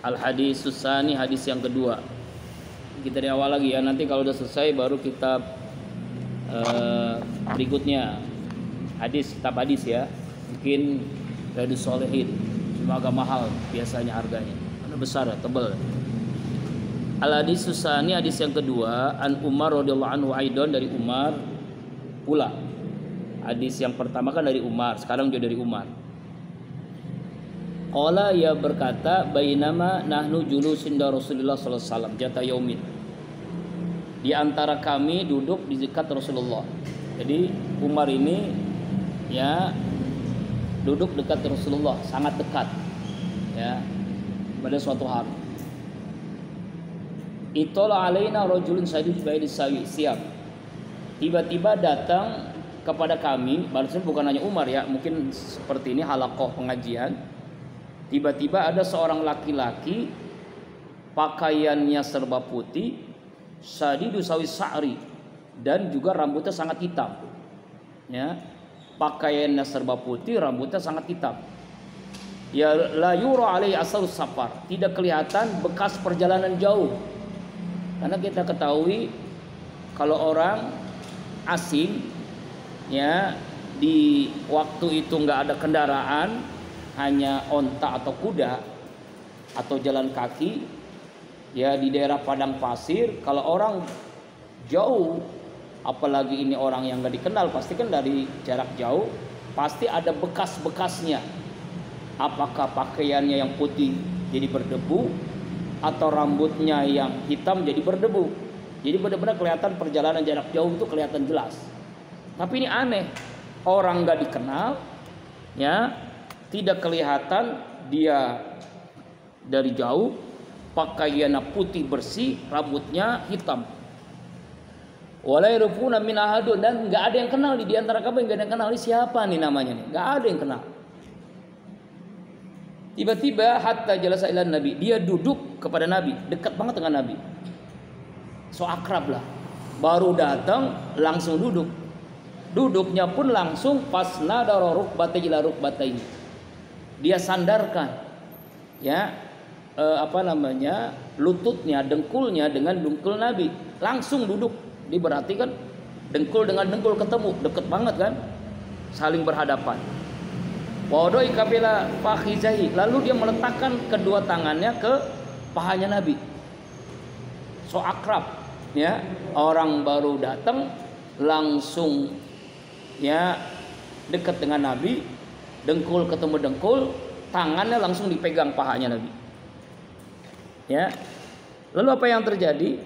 Al hadis susani, hadis yang kedua. Kita dari awal lagi ya. Nanti kalau udah selesai baru kita berikutnya. Kitab hadis ya. Mungkin Riyadhus Shalihin. Cuma agak mahal biasanya harganya. Karena besar, tebal. Al hadis susani, hadis yang kedua, an Umar radhiyallahu anhu aidon, dari Umar pula. Hadis yang pertama kan dari Umar, sekarang juga dari Umar. Qala, ia berkata, bainama nahnu julusin da Rasulullah sallallahu alaihi wasallam jata yaumin. Di antara kami duduk di dekat Rasulullah. Jadi Umar ini ya duduk dekat Rasulullah, sangat dekat. Ya. Pada suatu hari. Itola alaina rajulun sadid baidis sawi siap. Tiba-tiba datang kepada kami, maksudnya bukan hanya Umar ya, mungkin seperti ini halaqah pengajian. Tiba-tiba ada seorang laki-laki pakaiannya serba putih, sadidu sawi sa'ri, dan juga rambutnya sangat hitam. Ya, pakaiannya serba putih, rambutnya sangat hitam. Ya la yura alaihi asarus safar, tidak kelihatan bekas perjalanan jauh. Karena kita ketahui kalau orang asing ya di waktu itu nggak ada kendaraan, hanya onta atau kuda atau jalan kaki ya di daerah padang pasir. Kalau orang jauh, apalagi ini orang yang nggak dikenal, pasti kan dari jarak jauh pasti ada bekas-bekasnya. Apakah pakaiannya yang putih jadi berdebu atau rambutnya yang hitam jadi berdebu. Jadi benar-benar kelihatan perjalanan jarak jauh itu kelihatan jelas. Tapi ini aneh, orang nggak dikenal, ya tidak kelihatan dia dari jauh, pakaiannya putih bersih, rambutnya hitam. Walairufuna min ahadun, dan nggak ada yang kenal di antara kamu, nggak ada yang kenal ini siapa nih namanya nih, nggak ada yang kenal. Tiba-tiba hatta jalasa ila Nabi, dia duduk kepada Nabi, dekat banget dengan Nabi. So akrab lah. Baru datang langsung duduk. Duduknya pun langsung pas nadara rukbatai ila rukbatai. Dia sandarkan ya lututnya, dengkulnya dengan dengkul Nabi. Langsung duduk. Ini berarti kan dengkul dengan dengkul ketemu, dekat banget kan? Saling berhadapan. Wadoi kabila fakhizahi, lalu dia meletakkan kedua tangannya ke pahanya Nabi. So akrab ya, orang baru datang langsung ya dekat dengan Nabi, dengkul ketemu dengkul, tangannya langsung dipegang pahanya Nabi. Ya. Lalu apa yang terjadi?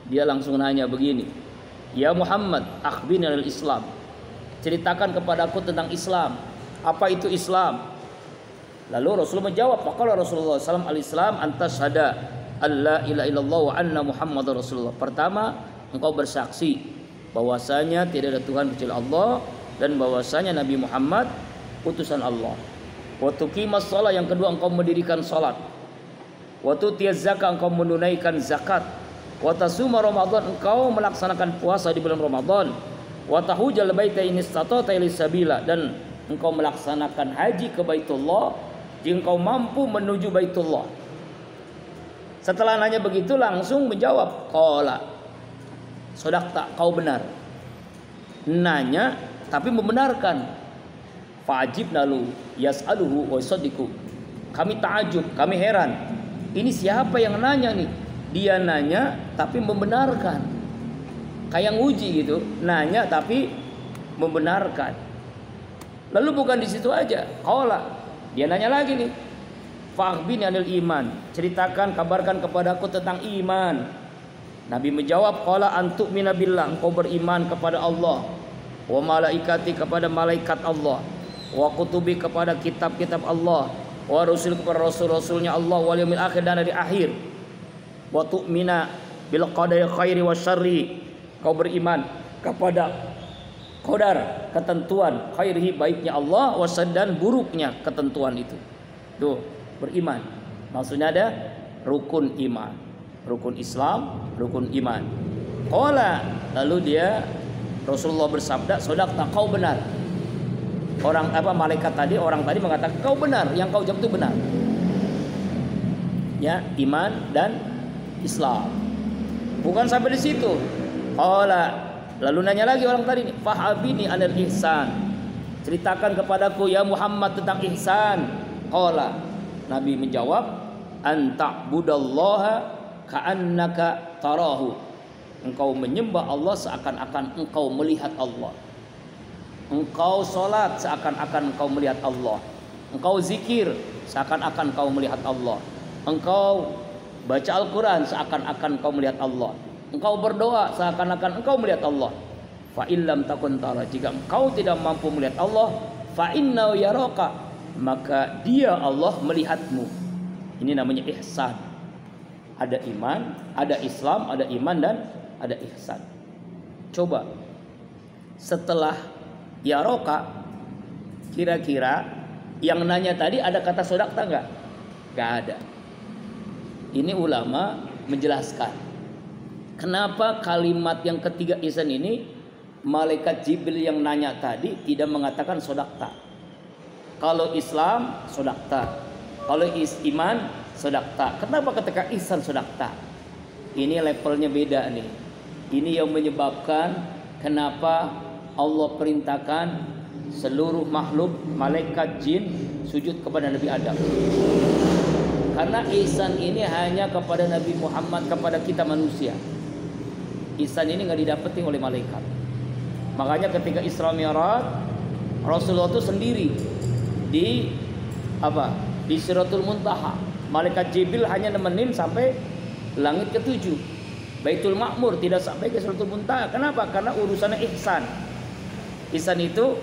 Dia langsung nanya begini, "Ya Muhammad, akhbirni al Islam." Ceritakan kepadaku tentang Islam. Apa itu Islam? Lalu Rasul menjawab, faqala Rasulullah sallallahu alaihi wasallam, "Antas syahada alla ilaha illallah wa anna Muhammadar Rasulullah." Pertama, engkau bersaksi bahwasanya tidak ada Tuhan kecuali Allah dan bahwasanya Nabi Muhammad utusan Allah. Wa tuqimas shalah, yang kedua engkau mendirikan salat. Wa tutiyaz zakat, engkau menunaikan zakat. Wa tasuma Ramadan, engkau melaksanakan puasa di bulan Ramadan. Wa tahujjal baita in istata'ta ilaihi sabila, dan engkau melaksanakan haji ke Baitullah jika engkau mampu menuju Baitullah. Setelah nanya begitu langsung menjawab, qala shadaqta, kau benar. Nanya tapi membenarkan. Fa'ajibna lu yas'aluhu wa yusaddiqu. Kami ta'ajub, kami heran. Ini siapa yang nanya nih? Dia nanya tapi membenarkan. Kayak nguji gitu, nanya tapi membenarkan. Lalu bukan di situ aja. Qala, dia nanya lagi nih. Fa'akhbirni 'anil iman. Ceritakan, kabarkan kepadaku tentang iman. Nabi menjawab, qala antu'mina billah, engkau beriman kepada Allah, wa malaikati, kepada malaikat Allah, wa kutubi, kepada kitab-kitab Allah, wa rusul, kepada rasul-rasulnya Allah, wal yaumil akhir, dan hari akhir, wa tu'mina bil qadari khairi wasyarri, kau beriman kepada qadar, ketentuan, khairihi, baiknya Allah, wasad, dan buruknya ketentuan itu. Tuh, beriman. Maksudnya ada rukun iman, rukun Islam, rukun iman. Qala, lalu dia Rasulullah bersabda, shadaqta, kau benar. Orang malaikat tadi, orang tadi mengatakan kau benar, yang kau jawab itu benar. Ya, iman dan Islam. Bukan sampai di situ. Lalu nanya lagi orang tadi nih, fahabini anil ihsan. Ceritakan kepadaku ya Muhammad tentang ihsan. Nabi menjawab, anta'budallaha ka'annaka tarahu. Engkau menyembah Allah seakan-akan engkau melihat Allah. Engkau sholat seakan-akan engkau melihat Allah. Engkau zikir seakan-akan engkau melihat Allah. Engkau baca Al-Quran seakan-akan engkau melihat Allah. Engkau berdoa seakan-akan engkau melihat Allah. Fa illam takun tara, jika engkau tidak mampu melihat Allah, fa innahu yaraka, maka dia Allah melihatmu. Ini namanya ihsan. Ada iman, ada Islam, ada iman dan ada ihsan. Coba setelah yaraka, kira-kira yang nanya tadi ada kata sodakta enggak? Enggak ada. Ini ulama menjelaskan kenapa kalimat yang ketiga ihsan ini malaikat Jibril yang nanya tadi tidak mengatakan sodakta. Kalau Islam sodakta, kalau iman sodakta. Kenapa ketika ihsan sodakta? Ini levelnya beda nih. Ini yang menyebabkan kenapa Allah perintahkan seluruh makhluk malaikat jin sujud kepada Nabi Adam. Karena ihsan ini hanya kepada Nabi Muhammad, kepada kita manusia. Ihsan ini nggak didapetin oleh malaikat. Makanya ketika Isra Mi'raj, Rasulullah itu sendiri di Sidratul Muntaha. Malaikat Jibril hanya nemenin sampai langit ke-7. Baitul Ma'mur tidak sampai ke Sidratul Muntaha. Kenapa? Karena urusannya ihsan. Ihsan itu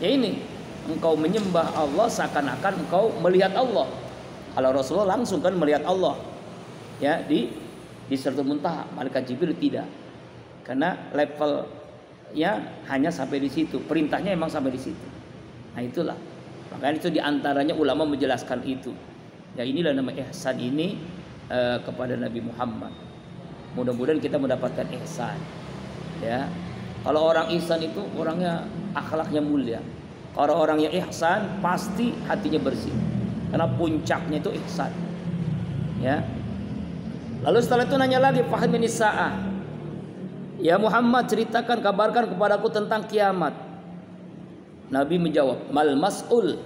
ya ini, engkau menyembah Allah seakan-akan engkau melihat Allah. Kalau Rasulullah langsung kan melihat Allah. Ya, di Sidratul Muntaha. Malaikat Jibril tidak. Karena level ya hanya sampai di situ. Perintahnya emang sampai di situ. Nah, itulah. Makanya itu diantaranya ulama menjelaskan itu. Ya, inilah nama ihsan ini kepada Nabi Muhammad. Mudah-mudahan kita mendapatkan ihsan. Ya. Kalau orang ihsan itu orangnya akhlaknya mulia. Kalau orangnya ihsan pasti hatinya bersih. Karena puncaknya itu ihsan. Ya. Lalu setelah itu nanya lagi, fahimini sa'ah. Ya Muhammad, ceritakan, kabarkan kepadaku tentang kiamat. Nabi menjawab, mal mas'ul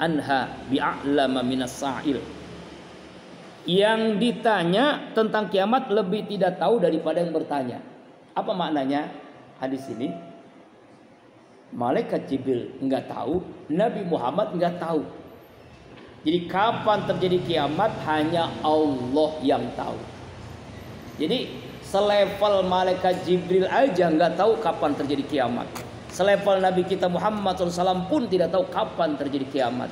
anha bi'a'lama minas sa'il. Yang ditanya tentang kiamat lebih tidak tahu daripada yang bertanya. Apa maknanya hadis ini? Malaikat Jibril enggak tahu, Nabi Muhammad enggak tahu. Jadi kapan terjadi kiamat hanya Allah yang tahu. Jadi selevel malaikat Jibril aja nggak tahu kapan terjadi kiamat. Selevel Nabi kita Muhammad SAW pun tidak tahu kapan terjadi kiamat.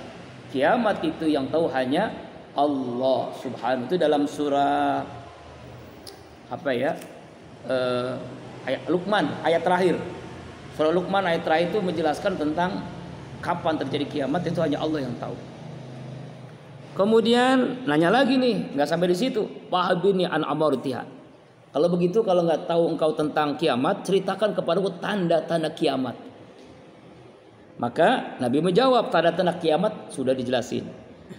Kiamat itu yang tahu hanya Allah Subhanahu. Itu dalam surah ayat Luqman ayat terakhir. Surah Luqman ayat terakhir itu menjelaskan tentang kapan terjadi kiamat, itu hanya Allah yang tahu. Kemudian nanya lagi nih, nggak sampai di situ. Wahabini an amartiha. Kalau begitu, kalau nggak tahu engkau tentang kiamat, ceritakan kepadaku tanda-tanda kiamat. Maka Nabi menjawab, tanda-tanda kiamat sudah dijelasin.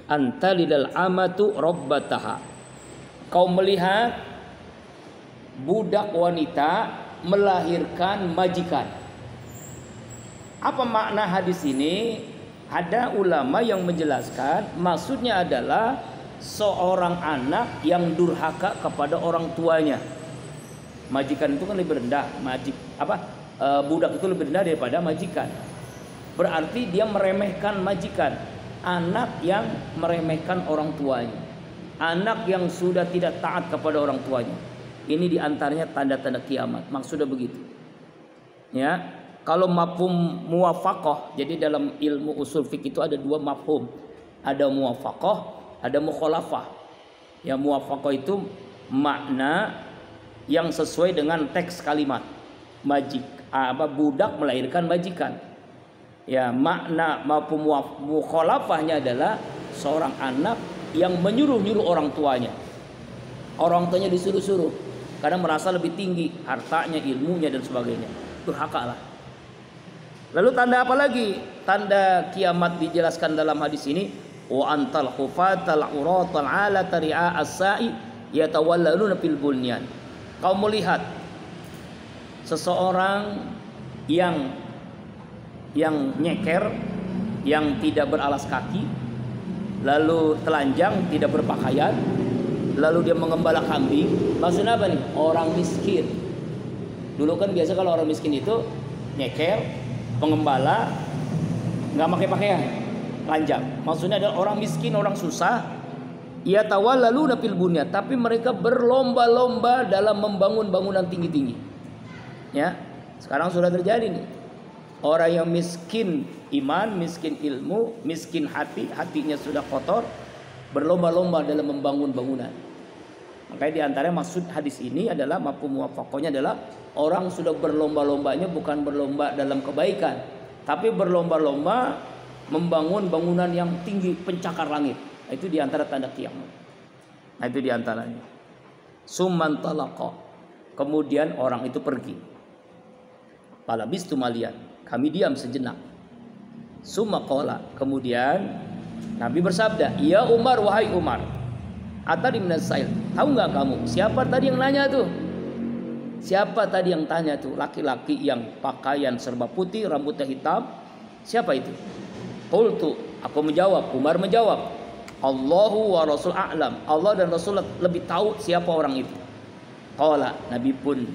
Anta lidal amatu rabbataha. Kau melihat budak wanita melahirkan majikan. Apa makna hadis ini? Ada ulama yang menjelaskan maksudnya adalah seorang anak yang durhaka kepada orang tuanya. Majikan itu kan lebih rendah, budak itu lebih rendah daripada majikan. Berarti dia meremehkan majikan, anak yang meremehkan orang tuanya, anak yang sudah tidak taat kepada orang tuanya. Ini diantaranya tanda-tanda kiamat. Maksudnya begitu. Ya. Kalau mafhum muwafaqah, jadi dalam ilmu usul fikih itu ada dua mafhum. Ada muwafaqah, ada mukhalafah. Ya, muwafaqah itu makna yang sesuai dengan teks kalimat. Budak melahirkan majikan. Ya, makna mafhum mukhalafahnya adalah seorang anak yang menyuruh-nyuruh orang tuanya. Orang tuanya disuruh-suruh karena merasa lebih tinggi hartanya, ilmunya dan sebagainya. Durhaka lah. Lalu tanda apa lagi? Tanda kiamat dijelaskan dalam hadis ini. wa antal khufatal uratal alata ri'a as-sa'i yatawallaluna fil bunyan. Kau melihat seseorang yang nyeker, yang tidak beralas kaki, lalu telanjang, tidak berpakaian, lalu dia mengembala kambing. Maksudnya apa nih? Orang miskin. Dulu kan biasa kalau orang miskin itu nyeker, pengembala, nggak pakai pakaian, telanjang. Maksudnya adalah orang miskin, orang susah. Ia tawallaluna fil bunyan, tapi mereka berlomba-lomba dalam membangun bangunan tinggi-tinggi. Ya, sekarang sudah terjadi nih. Orang yang miskin iman, miskin ilmu, miskin hati, hatinya sudah kotor, berlomba-lomba dalam membangun bangunan. Makanya di antara maksud hadis ini adalah mafhum muwafaqahnya adalah orang sudah berlomba-lombanya bukan berlomba dalam kebaikan, tapi berlomba-lomba membangun bangunan yang tinggi pencakar langit. Itu di antara tanda kiamat. Nah, itu di antaranya. Summan talaqa. Kemudian orang itu pergi. Palabistu malian. Kami diam sejenak. Summa qala. Kemudian Nabi bersabda, "Ya Umar, wahai Umar. Atari minas sail. Tahu enggak kamu siapa tadi yang nanya tuh? Siapa tadi yang tanya tuh? Laki-laki yang pakaian serba putih, rambutnya hitam. Siapa itu?" Qultu, aku menjawab, Umar menjawab, "Allahu wa Rasul a'lam." Allah dan Rasul lebih tahu siapa orang itu. Qala, Nabi pun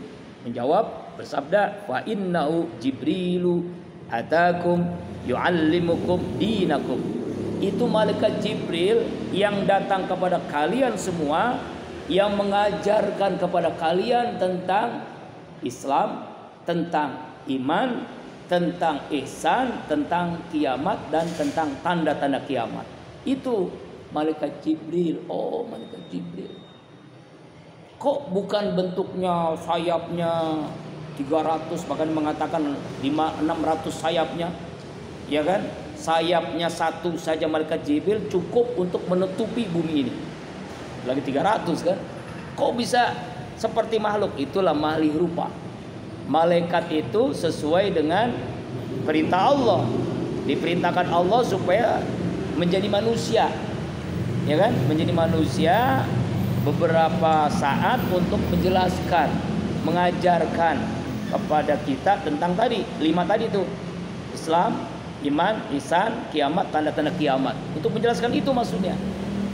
menjawab bersabda, "Wa innahu Jibrilu atakum yu'allimukum dinakum." Itu malaikat Jibril yang datang kepada kalian semua, yang mengajarkan kepada kalian tentang Islam, tentang iman, tentang ihsan, tentang kiamat, dan tentang tanda-tanda kiamat. Itu malaikat Jibril. Oh, malaikat Jibril. Kok bukan bentuknya sayapnya 300, bahkan mengatakan 600 sayapnya, ya kan? Sayapnya satu saja malaikat Jibril cukup untuk menutupi bumi ini. Lagi 300 kan? Kok bisa seperti makhluk? Itulah malih rupa. Malaikat itu sesuai dengan perintah Allah. Diperintahkan Allah supaya menjadi manusia, ya kan? Menjadi manusia beberapa saat untuk menjelaskan, mengajarkan kepada kita tentang tadi 5 tadi itu: Islam, iman, ihsan, kiamat, tanda-tanda kiamat. Untuk menjelaskan itu maksudnya.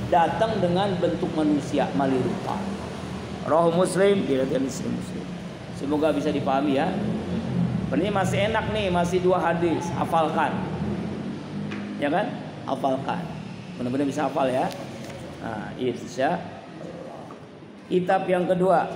Datang dengan bentuk manusia, malih rupa. Rawahu Muslim, diriwayatkan Muslim. Semoga bisa dipahami ya. Ini masih enak nih, masih 2 hadis, hafalkan. Ya kan? Hafalkan. Benar-benar bisa hafal ya. Nah, insya. Kitab yang kedua,